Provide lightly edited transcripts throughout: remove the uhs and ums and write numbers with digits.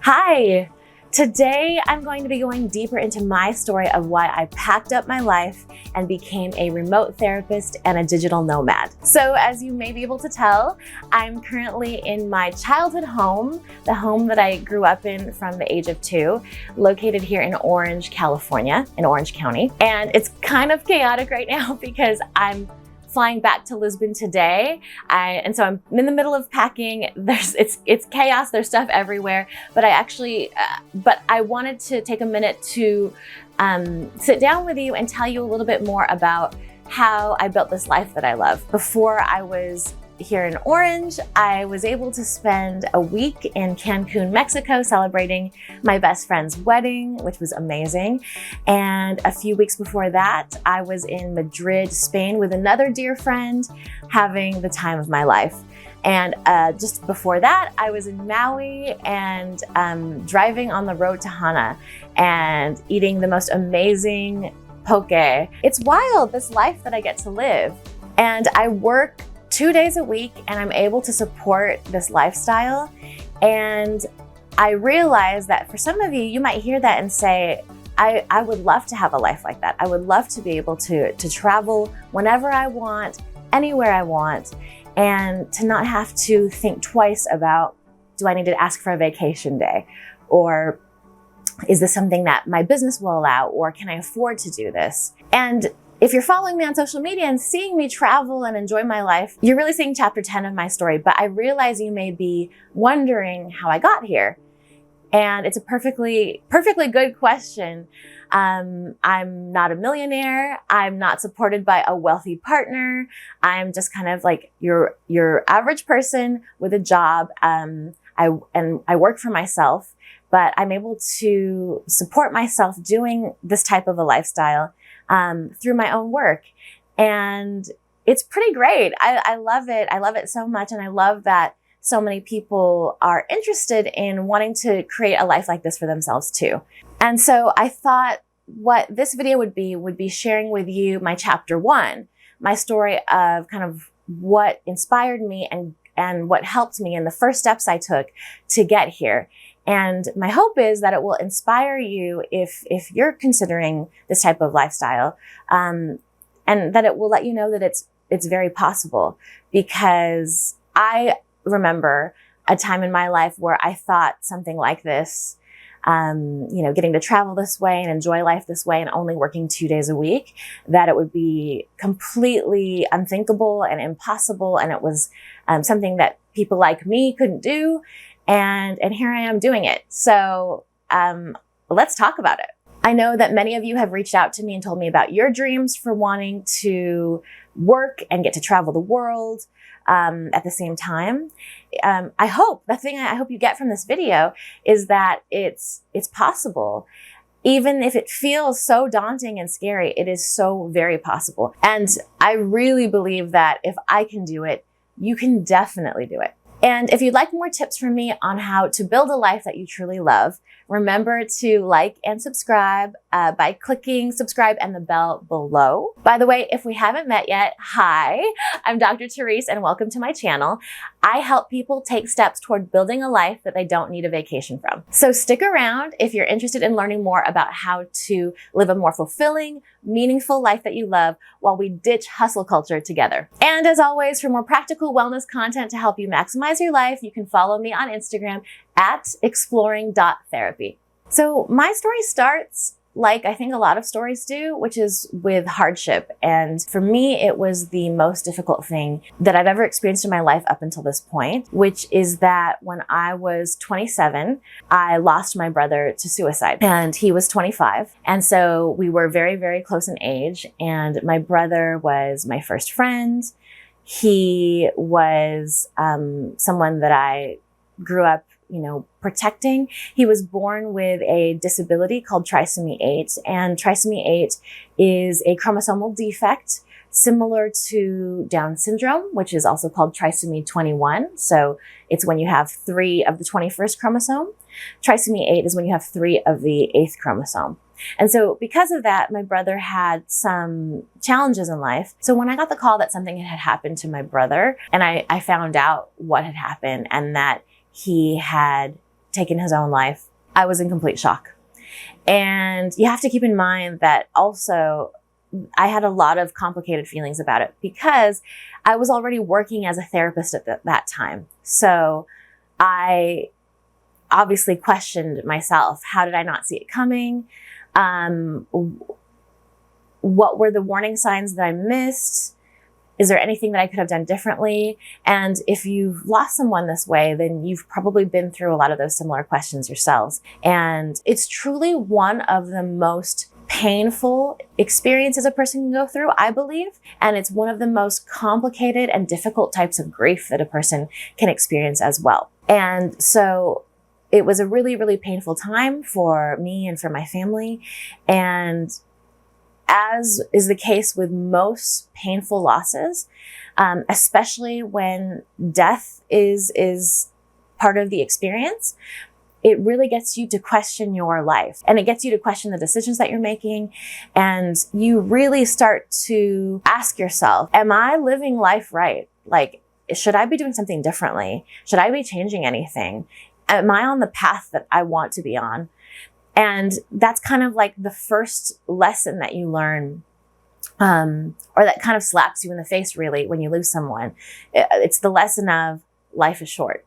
Hi! Today I'm going to be going deeper into my story of why I packed up my life and became a remote therapist and a digital nomad. So as you may be able to tell, I'm currently in my childhood home, the home that I grew up in from the age of 2, located here in Orange, California, in Orange County. And it's kind of chaotic right now because I'm flying back to Lisbon today. And so I'm in the middle of packing. It's chaos, there's stuff everywhere, but I wanted to take a minute to sit down with you and tell you a little bit more about how I built this life that I love. Before I was here in Orange, I was able to spend a week in Cancun, Mexico, celebrating my best friend's wedding, which was amazing. And a few weeks before that, I was in Madrid, Spain with another dear friend, having the time of my life. And just before that, I was in Maui and driving on the road to Hana and eating the most amazing poke. It's wild, this life that I get to live. And I work 2 days a week and I'm able to support this lifestyle. And I realize that for some of you, you might hear that and say, I would love to have a life like that. I would love to be able to travel whenever I want, anywhere I want, and to not have to think twice about, do I need to ask for a vacation day? Or is this something that my business will allow? Or can I afford to do this? And if you're following me on social media and seeing me travel and enjoy my life, you're really seeing chapter 10 of my story, but I realize you may be wondering how I got here. And it's a perfectly good question. I'm not a millionaire. I'm not supported by a wealthy partner. I'm just kind of like your average person with a job. I work for myself, but I'm able to support myself doing this type of a lifestyle through my own work. And it's pretty great. I love it. I love it so much. And I love that so many people are interested in wanting to create a life like this for themselves too. And so I thought what this video would be sharing with you my chapter 1, my story of kind of what inspired me and what helped me and the first steps I took to get here. And my hope is that it will inspire you if you're considering this type of lifestyle, and that it will let you know that it's very possible. Because I remember a time in my life where I thought something like this, getting to travel this way and enjoy life this way and only working 2 days a week, that it would be completely unthinkable and impossible. And it was something that people like me couldn't do. And here I am doing it. So let's talk about it. I know that many of you have reached out to me and told me about your dreams for wanting to work and get to travel the world at the same time. I hope you get from this video is that it's possible. Even if it feels so daunting and scary, it is so very possible. And I really believe that if I can do it, you can definitely do it. And if you'd like more tips from me on how to build a life that you truly love, remember to like and subscribe by clicking subscribe and the bell below. By the way, if we haven't met yet, hi, I'm Dr. Therese and welcome to my channel. I help people take steps toward building a life that they don't need a vacation from. So stick around if you're interested in learning more about how to live a more fulfilling, meaningful life that you love while we ditch hustle culture together. And as always, for more practical wellness content to help you maximize your life, you can follow me on Instagram at exploring.therapy. So my story starts like I think a lot of stories do, which is with hardship. And for me, it was the most difficult thing that I've ever experienced in my life up until this point, which is that when I was 27, I lost my brother to suicide and he was 25. And so we were very, very close in age. And my brother was my first friend. He was someone that I grew up protecting. He was born with a disability called trisomy 8, and trisomy 8 is a chromosomal defect similar to Down syndrome, which is also called trisomy 21. So it's when you have 3 of the 21st chromosome. Trisomy 8 is when you have 3 of the 8th chromosome. And so because of that, my brother had some challenges in life. So when I got the call that something had happened to my brother, and I found out what had happened and that he had taken his own life, I was in complete shock. And you have to keep in mind that also I had a lot of complicated feelings about it because I was already working as a therapist at that time. So I obviously questioned myself. How did I not see it coming? What were the warning signs that I missed? Is there anything that I could have done differently? And if you've lost someone this way, then you've probably been through a lot of those similar questions yourselves. And it's truly one of the most painful experiences a person can go through, I believe. And it's one of the most complicated and difficult types of grief that a person can experience as well. And so it was a really, really painful time for me and for my family. And as is the case with most painful losses, especially when death is part of the experience, it really gets you to question your life, and it gets you to question the decisions that you're making. And you really start to ask yourself, am I living life right? Like, should I be doing something differently? Should I be changing anything? Am I on the path that I want to be on? And that's kind of like the first lesson that you learn, or that kind of slaps you in the face, really, when you lose someone. It's the lesson of life is short.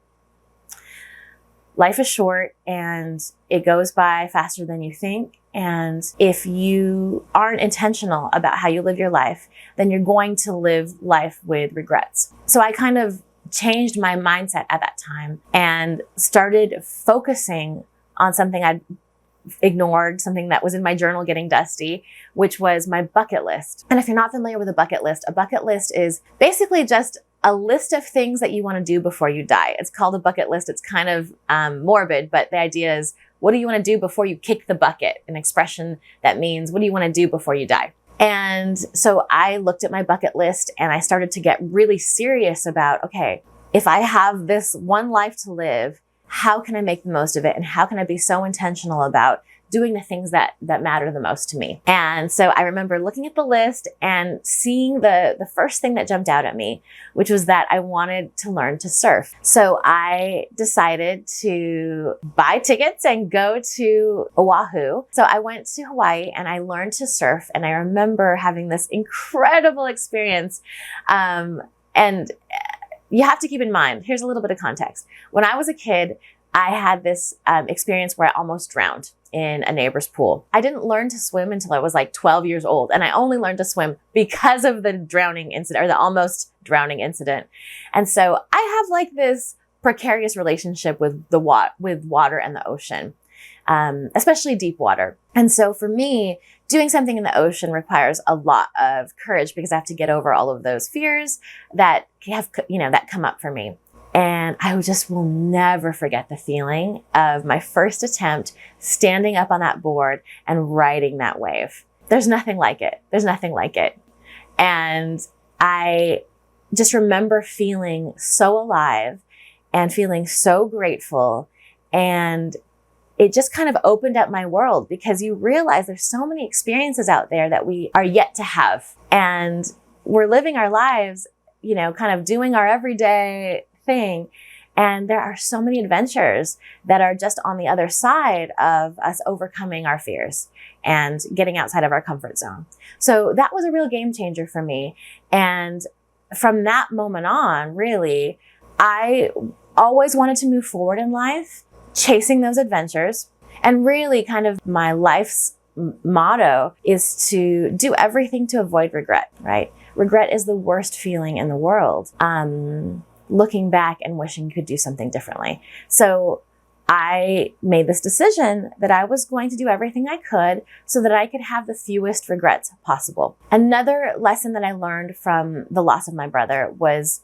Life is short, and it goes by faster than you think. And if you aren't intentional about how you live your life, then you're going to live life with regrets. So I kind of changed my mindset at that time and started focusing on something I'd ignored, something that was in my journal getting dusty, which was my bucket list. And if you're not familiar with a bucket list is basically just a list of things that you want to do before you die. It's called a bucket list. It's kind of morbid, but the idea is, what do you want to do before you kick the bucket? An expression that means, what do you want to do before you die? And so I looked at my bucket list and I started to get really serious about, okay, if I have this one life to live, how can I make the most of it? And how can I be so intentional about doing the things that matter the most to me? And so I remember looking at the list and seeing the first thing that jumped out at me, which was that I wanted to learn to surf. So I decided to buy tickets and go to Oahu. So I went to Hawaii and I learned to surf. And I remember having this incredible experience. And you have to keep in mind, here's a little bit of context. When I was a kid, I had this experience where I almost drowned in a neighbor's pool. I didn't learn to swim until I was like 12 years old. And I only learned to swim because of the drowning incident, or the almost drowning incident. And so I have like this precarious relationship with water and the ocean, especially deep water. And so for me, doing something in the ocean requires a lot of courage because I have to get over all of those fears that that come up for me. And I just will never forget the feeling of my first attempt standing up on that board and riding that wave. There's nothing like it. There's nothing like it. And I just remember feeling so alive and feeling so grateful. And it just kind of opened up my world because you realize there's so many experiences out there that we are yet to have. And we're living our lives, kind of doing our everyday thing. And there are so many adventures that are just on the other side of us overcoming our fears and getting outside of our comfort zone. So that was a real game changer for me. And from that moment on, really, I always wanted to move forward in life, chasing those adventures. And really kind of my life's motto is to do everything to avoid regret, right? Regret is the worst feeling in the world. Looking back and wishing you could do something differently. So I made this decision that I was going to do everything I could so that I could have the fewest regrets possible. Another lesson that I learned from the loss of my brother was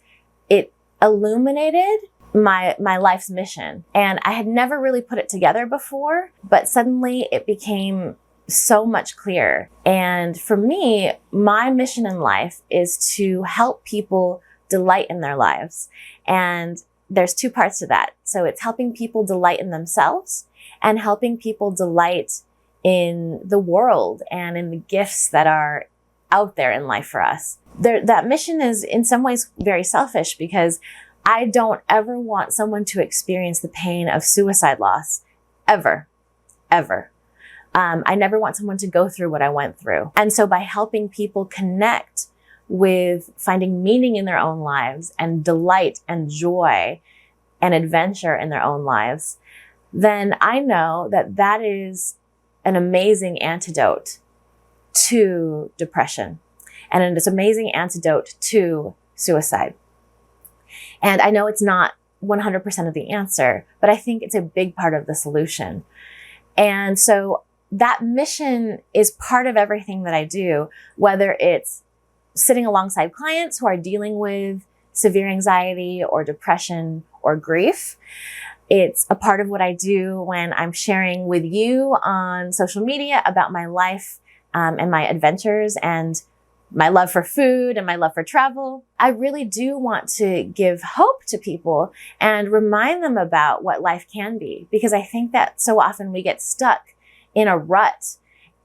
it illuminated my life's mission. And I had never really put it together before, but suddenly it became so much clearer. And for me, my mission in life is to help people delight in their lives. And there's two parts to that. So it's helping people delight in themselves and helping people delight in the world and in the gifts that are out there in life for us. That mission is in some ways very selfish because I don't ever want someone to experience the pain of suicide loss, ever, ever. I never want someone to go through what I went through. And so by helping people connect with finding meaning in their own lives and delight and joy and adventure in their own lives, then I know that that is an amazing antidote to depression. And it's an amazing antidote to suicide. And I know it's not 100% of the answer, but I think it's a big part of the solution. And so that mission is part of everything that I do, whether it's sitting alongside clients who are dealing with severe anxiety or depression or grief. It's a part of what I do when I'm sharing with you on social media about my life and my adventures and my love for food and my love for travel. I really do want to give hope to people and remind them about what life can be, because I think that so often we get stuck in a rut.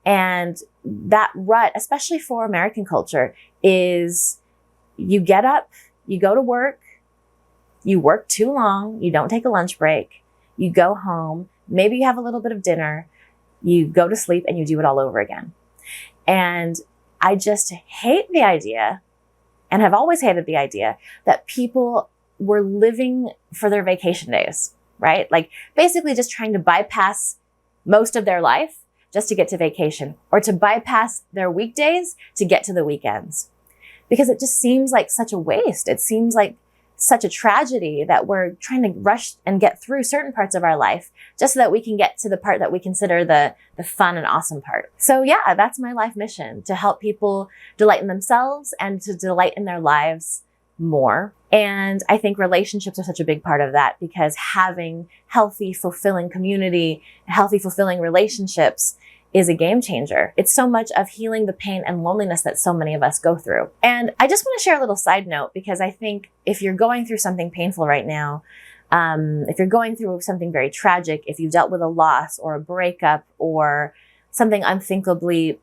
And that rut, especially for American culture, is you get up, you go to work, you work too long, you don't take a lunch break, you go home, maybe you have a little bit of dinner, you go to sleep, and you do it all over again. And I just hate the idea, and have always hated the idea, that people were living for their vacation days, right? Like basically just trying to bypass most of their life just to get to vacation, or to bypass their weekdays to get to the weekends. Because it just seems like such a waste. It seems like such a tragedy that we're trying to rush and get through certain parts of our life just so that we can get to the part that we consider the fun and awesome part. So yeah, that's my life mission, to help people delight in themselves and to delight in their lives more. And I think relationships are such a big part of that, because having healthy, fulfilling community, healthy, fulfilling relationships is a game changer. It's so much of healing the pain and loneliness that so many of us go through. And I just want to share a little side note, because I think if you're going through something painful right now, if you're going through something very tragic, if you've dealt with a loss or a breakup or something unthinkably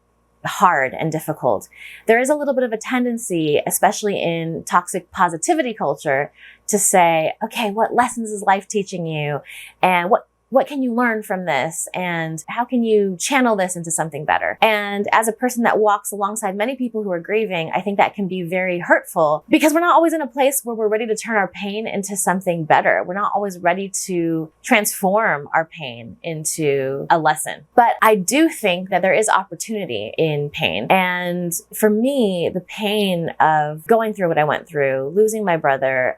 hard and difficult, there is a little bit of a tendency, especially in toxic positivity culture, to say, okay, what lessons is life teaching you? And what can you learn from this? And how can you channel this into something better? And as a person that walks alongside many people who are grieving, I think that can be very hurtful, because we're not always in a place where we're ready to turn our pain into something better. We're not always ready to transform our pain into a lesson. But I do think that there is opportunity in pain. And for me, the pain of going through what I went through, losing my brother,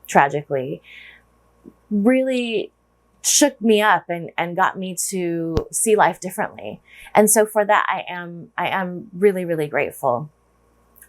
tragically, really shook me up and got me to see life differently. And so for that, I am really, really grateful.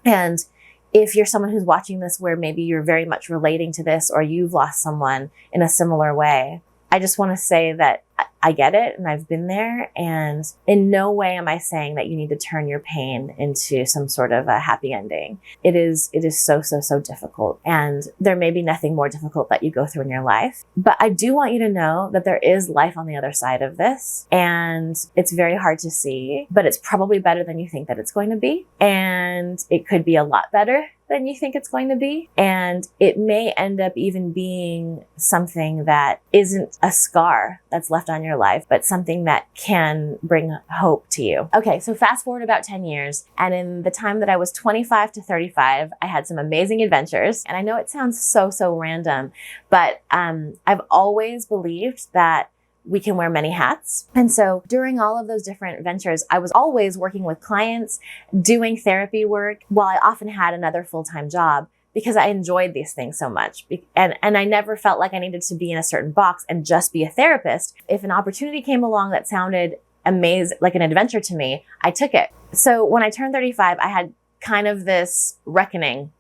And if you're someone who's watching this where maybe you're very much relating to this, or you've lost someone in a similar way, I just want to say that I get it, and I've been there, and in no way am I saying that you need to turn your pain into some sort of a happy ending. It is so, so, so difficult, and there may be nothing more difficult that you go through in your life. But I do want you to know that there is life on the other side of this, and it's very hard to see, but it's probably better than you think that it's going to be, and it could be a lot better than you think it's going to be. And it may end up even being something that isn't a scar that's left on your life, but something that can bring hope to you. Okay, so fast forward about 10 years. And in the time that I was 25 to 35, I had some amazing adventures. And I know it sounds so, so random, but I've always believed that we can wear many hats. And so during all of those different ventures, I was always working with clients, doing therapy work, while I often had another full-time job, because I enjoyed these things so much. And I never felt like I needed to be in a certain box and just be a therapist. If an opportunity came along that sounded amazing, like an adventure to me, I took it. So when I turned 35, I had kind of this reckoning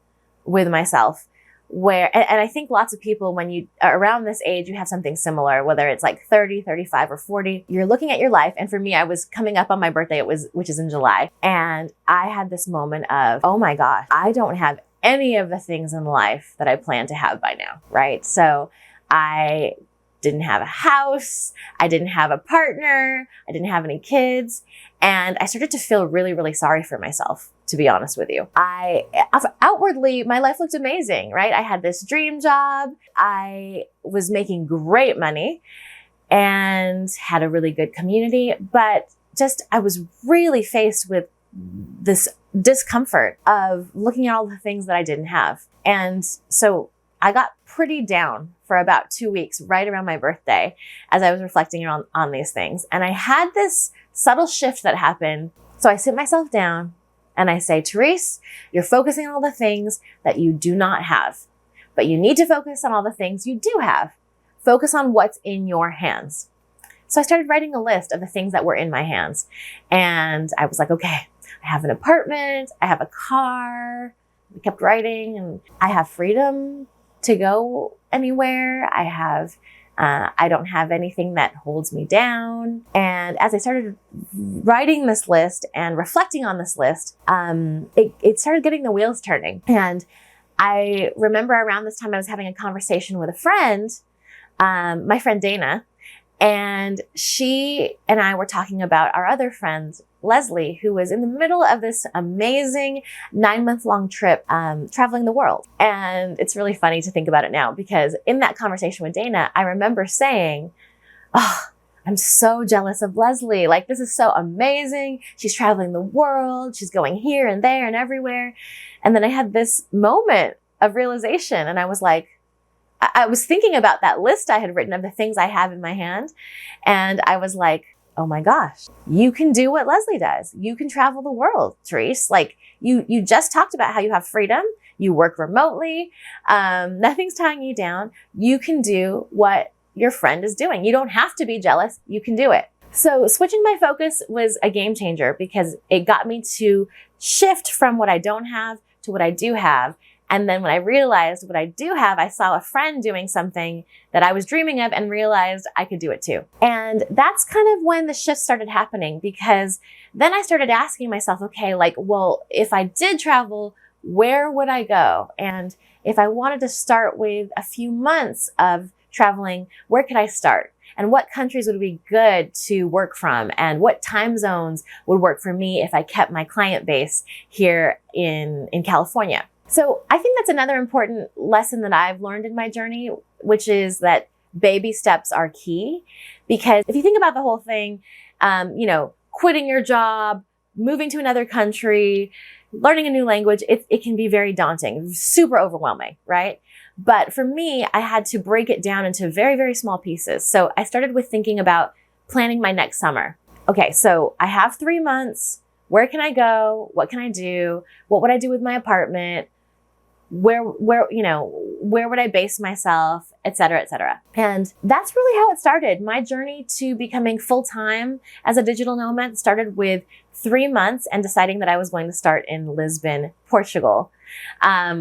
with myself, where, and I think lots of people, when you are around this age, you have something similar, whether it's like 30, 35, or 40, you're looking at your life. And for me, I was coming up on my birthday, which is in July. And I had this moment of, oh my gosh, I don't have any of the things in life that I plan to have by now, right? So I didn't have a house. I didn't have a partner. I didn't have any kids. And I started to feel really, really sorry for myself, to be honest with you. Outwardly, my life looked amazing, right? I had this dream job. I was making great money and had a really good community, but I was really faced with this discomfort of looking at all the things that I didn't have. And so I got pretty down for about 2 weeks, right around my birthday, as I was reflecting on these things. And I had this subtle shift that happened. So I sit myself down and I say, Therese, you're focusing on all the things that you do not have, but you need to focus on all the things you do have. Focus on what's in your hands. So I started writing a list of the things that were in my hands. And I was like, okay, I have an apartment, I have a car. I kept writing, and I have freedom to go anywhere. I don't have anything that holds me down. And as I started writing this list and reflecting on this list, it started getting the wheels turning. And I remember around this time I was having a conversation with a friend, my friend Dana, and she and I were talking about our other friend, Leslie, who was in the middle of this amazing 9-month-long trip, traveling the world. And it's really funny to think about it now, because in that conversation with Dana, I remember saying, oh, I'm so jealous of Leslie. Like, this is so amazing. She's traveling the world. She's going here and there and everywhere. And then I had this moment of realization, and I was like, I was thinking about that list I had written of the things I have in my hand. And I was like, oh my gosh, you can do what Leslie does. You can travel the world, Therese. Like, you just talked about how you have freedom. You work remotely. Nothing's tying you down. You can do what your friend is doing. You don't have to be jealous. You can do it. So switching my focus was a game changer, because it got me to shift from what I don't have to what I do have. And then when I realized what I do have, I saw a friend doing something that I was dreaming of and realized I could do it too. And that's kind of when the shift started happening, because then I started asking myself, okay, like, well, if I did travel, where would I go? And if I wanted to start with a few months of traveling, where could I start? And what countries would be good to work from? And what time zones would work for me if I kept my client base here in California? So I think that's another important lesson that I've learned in my journey, which is that baby steps are key. Because if you think about the whole thing, quitting your job, moving to another country, learning a new language, it can be very daunting, super overwhelming, right? But for me, I had to break it down into very, very small pieces. So I started with thinking about planning my next summer. Okay, so I have 3 months. Where can I go? What can I do? What would I do with my apartment? Where would I base myself, et cetera, et cetera. And that's really how it started. My journey to becoming full-time as a digital nomad started with 3 months and deciding that I was going to start in Lisbon, Portugal,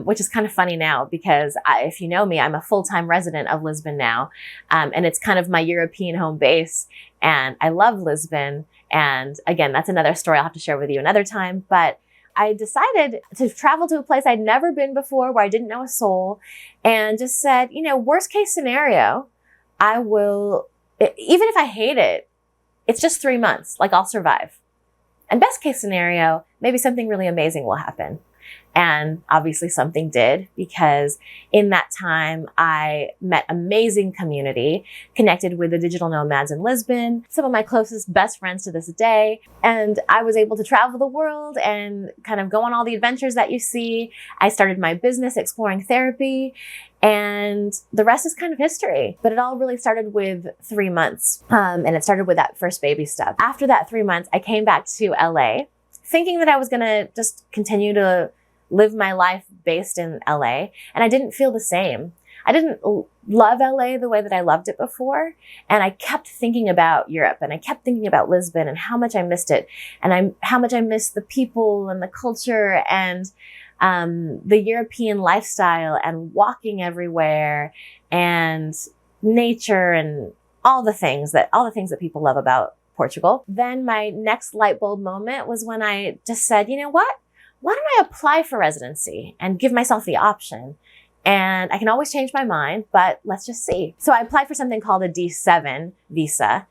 which is kind of funny now, because if you know me, I'm a full-time resident of Lisbon now. And it's kind of my European home base. And I love Lisbon. And again, that's another story I'll have to share with you another time. But I decided to travel to a place I'd never been before, where I didn't know a soul, and just said, worst case scenario, I will, even if I hate it, it's just 3 months, like, I'll survive. And best case scenario, maybe something really amazing will happen. And obviously something did, because in that time I met amazing community, connected with the digital nomads in Lisbon, some of my closest best friends to this day. And I was able to travel the world and kind of go on all the adventures that you see. I started my business exploring therapy, and the rest is kind of history. But it all really started with 3 months. And it started with that first baby step. After that 3 months, I came back to LA thinking that I was going to just continue to live my life based in LA. And I didn't feel the same. I didn't love LA the way that I loved it before. And I kept thinking about Europe, and I kept thinking about Lisbon and how much I missed it. And how much I missed the people and the culture and the European lifestyle and walking everywhere and nature and all the things that people love about Portugal. Then my next light bulb moment was when I just said, you know what? Why don't I apply for residency and give myself the option and I can always change my mind, but let's just see. So I applied for something called a D7 visa.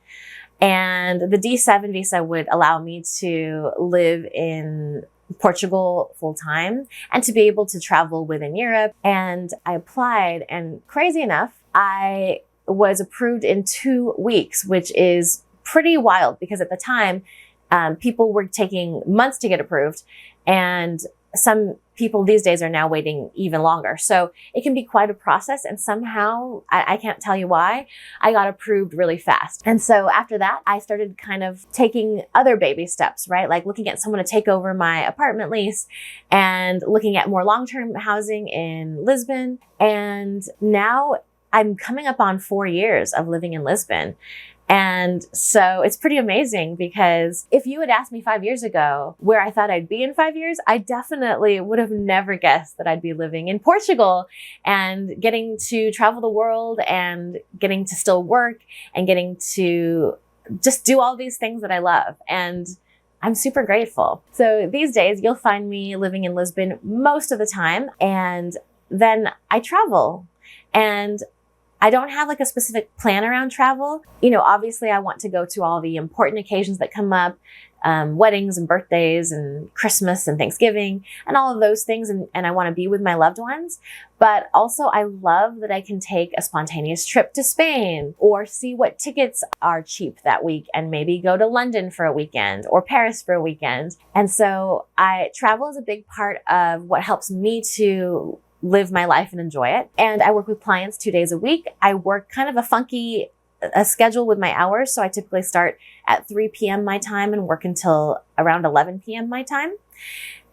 And the D7 visa would allow me to live in Portugal full time and to be able to travel within Europe. And I applied, and crazy enough, I was approved in 2 weeks, which is pretty wild because at the time, people were taking months to get approved, and some people these days are now waiting even longer. So it can be quite a process, and somehow, I can't tell you why, I got approved really fast. And so after that, I started kind of taking other baby steps, right? Like looking at someone to take over my apartment lease and looking at more long-term housing in Lisbon. And now I'm coming up on 4 years of living in Lisbon. And so it's pretty amazing because if you had asked me 5 years ago where I thought I'd be in 5 years, I definitely would have never guessed that I'd be living in Portugal and getting to travel the world and getting to still work and getting to just do all these things that I love. And I'm super grateful. So these days you'll find me living in Lisbon most of the time. And then I travel, and I don't have like a specific plan around travel. You know, obviously I want to go to all the important occasions that come up, weddings and birthdays and Christmas and Thanksgiving and all of those things. And I want to be with my loved ones. But also I love that I can take a spontaneous trip to Spain or see what tickets are cheap that week and maybe go to London for a weekend or Paris for a weekend. And so travel is a big part of what helps me to live my life and enjoy it. And I work with clients 2 days a week. I work kind of a schedule with my hours. So I typically start at 3 p.m. my time and work until around 11 p.m. my time.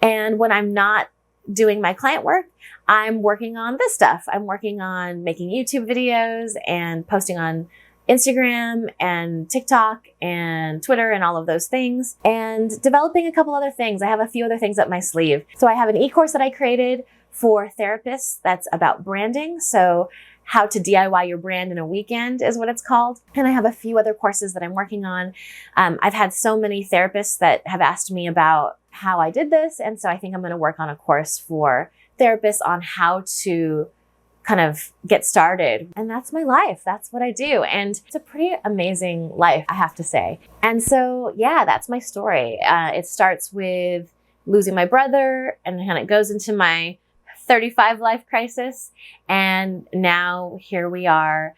And when I'm not doing my client work, I'm working on this stuff. I'm working on making YouTube videos and posting on Instagram and TikTok and Twitter and all of those things, and developing a couple other things. I have a few other things up my sleeve. So I have an e-course that I created for therapists that's about branding. So how to DIY your brand in a weekend is what it's called. And I have a few other courses that I'm working on. I've had so many therapists that have asked me about how I did this. And so I think I'm going to work on a course for therapists on how to kind of get started. And that's my life. That's what I do. And it's a pretty amazing life, I have to say. And so, yeah, that's my story. It starts with losing my brother, and then it goes into my 35 life crisis. And now here we are,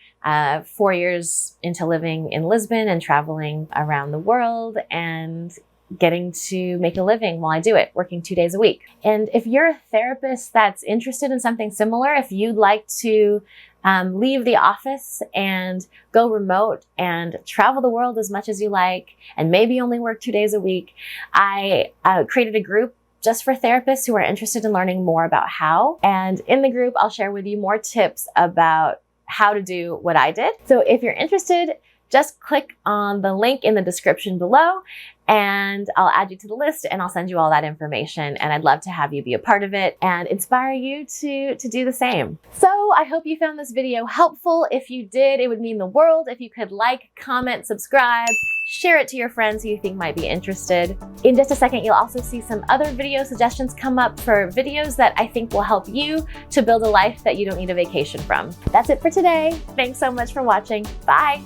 4 years into living in Lisbon and traveling around the world and getting to make a living while I do it, working 2 days a week. And if you're a therapist that's interested in something similar, if you'd like to leave the office and go remote and travel the world as much as you like, and maybe only work 2 days a week, I created a group just for therapists who are interested in learning more about how. And in the group, I'll share with you more tips about how to do what I did. So if you're interested, just click on the link in the description below and I'll add you to the list and I'll send you all that information. And I'd love to have you be a part of it and inspire you to do the same. So I hope you found this video helpful. If you did, it would mean the world if you could like, comment, subscribe, share it to your friends who you think might be interested. In just a second, you'll also see some other video suggestions come up for videos that I think will help you to build a life that you don't need a vacation from. That's it for today. Thanks so much for watching. Bye.